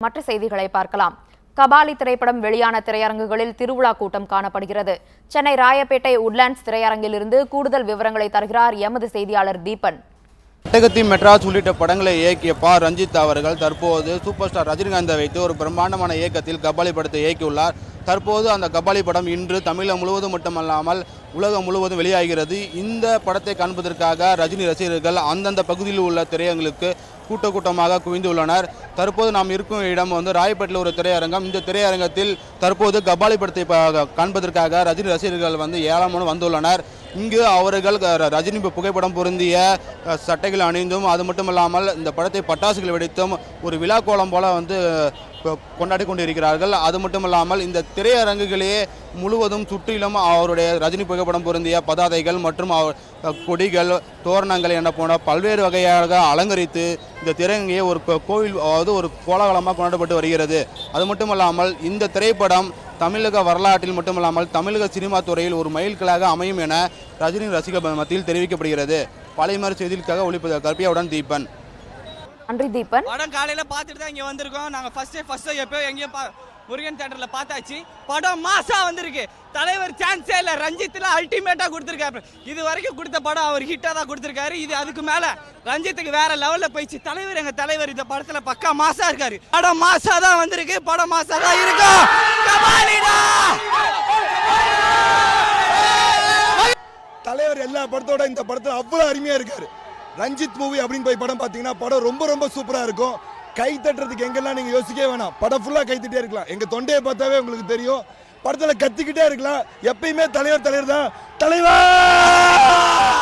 மற்ற செய்திகளை பார்க்கலாம். கபாலி திரைப்படம் வெளியான திரையரங்குகளில் திருவிழா கூட்டம் காணப்படுகிறது. சென்னை ராயப்பேட்டை உட்லாண்ட்ஸ் திரையரங்கிலிருந்து கூடுதல் விவரங்களை தருகிறார் எமது செய்தியாளர் தீபன். அட்டகத்தி மெட்ராஸ் உள்ளிட்ட படங்களை இயக்கிய ரஞ்சித் அவர்கள் தற்போது சூப்பர் ஸ்டார் ரஜினிகாந்தை வைத்து ஒரு பிரம்மாண்டமான இயக்கத்தில் கபாலி படத்தை இயக்கியுள்ளார். தற்போது அந்த கபாலி படம் இன்று தமிழகம் முழுவதும் மட்டுமல்லாமல் உலகம் முழுவதும் வெளியாகிறது. இந்த படத்தை காண்பதற்காக ரஜினி ரசிகர்கள் அந்தந்த பகுதியில் உள்ள திரையரங்குகளுக்கு கூட்டமாக குவிந்துள்ளனர். தற்போது நாம் இருக்கும் இடம் ராயப்பேட்டில் ஒரு திரையரங்கம். இந்த திரையரங்கத்தில் தற்போது கபாலி படத்தை காண்பதற்காக ரஜினி ரசிகர்கள் ஏராளமான வந்துள்ளனர். இங்கு அவர்கள் ரஜினி புகைப்படம் பொருந்திய சட்டைகள் அணிந்தும் அது மட்டுமல்லாமல் இந்த படத்தை பட்டாசுகள் வெடித்தும் ஒரு விழா கோலம் போல கொண்டாடி கொண்டிருக்கிறார்கள். அது மட்டுமல்லாமல் இந்த திரையரங்குகளே முழுவதும் சுற்றிலும் அவருடைய ரஜினி புகைப்படம் பொருந்திய பதாதைகள் மற்றும் கொடிகள், தோரணங்கள் என போன பல்வேறு வகையாக அலங்கரித்து இந்த திரையரங்கையை ஒரு கோவில் ஒரு கோலாகலமாக கொண்டாடப்பட்டு வருகிறது. அது மட்டுமல்லாமல் இந்த திரைப்படம் தமிழக வரலாற்றில் மட்டுமல்லாமல் தமிழக சினிமா துறையில் ஒரு மைல்கல்லாக அமையும் என ரஜினி ரசிகர் மத்தியில் தெரிவிக்கப்படுகிறது. பழையமாறு செய்திகளுக்காக ஒளிப்பது கற்பியாவுடன் தீபன். நன்றி தீபன். படம் காலையில பார்த்துட்டு தான் இங்க வந்திருக்கோம். நாங்க ஃபர்ஸ்ட் எப்போ எங்கேயும் முருகன் தியேட்டர்ல பார்த்தாச்சு. படம் மாசா வந்திருக்கு. தலைவர் சான்ஸே இல்ல. ரஞ்சித்ல அல்டிமேட்டா கொடுத்திருக்காரு. இது வரைக்கும் கொடுத்த படம் அவர் ஹிட்டா தான் கொடுத்திருக்காரு. இது அதுக்கு மேல ரஞ்சித்துக்கு வேற லெவல்ல போயிடுச்சு. தலைவர் எங்க தலைவர் இந்த படத்துல பக்கா மாசா இருக்காரு. படம் மாசா தான் வந்திருக்கு. படம் மாசா தான் இருக்கும். தலைவர் எல்லா படத்தோட இந்த படத்துல அவ்வளவு அருமையா இருக்காரு. ரஞ்சித் மூவி அப்படின்னு போய் படம் பார்த்தீங்கன்னா படம் ரொம்ப சூப்பரா இருக்கும். கை தட்டுறதுக்கு எங்கெல்லாம் நீங்க யோசிக்கவே வேணாம். படம் ஃபுல்லா கை தட்டிட்டே இருக்கலாம். எங்க தொண்டையை பார்த்தாவே உங்களுக்கு தெரியும். படத்துல கத்திக்கிட்டே இருக்கலாம். எப்பயுமே தலைவர் தான் தலைவர்.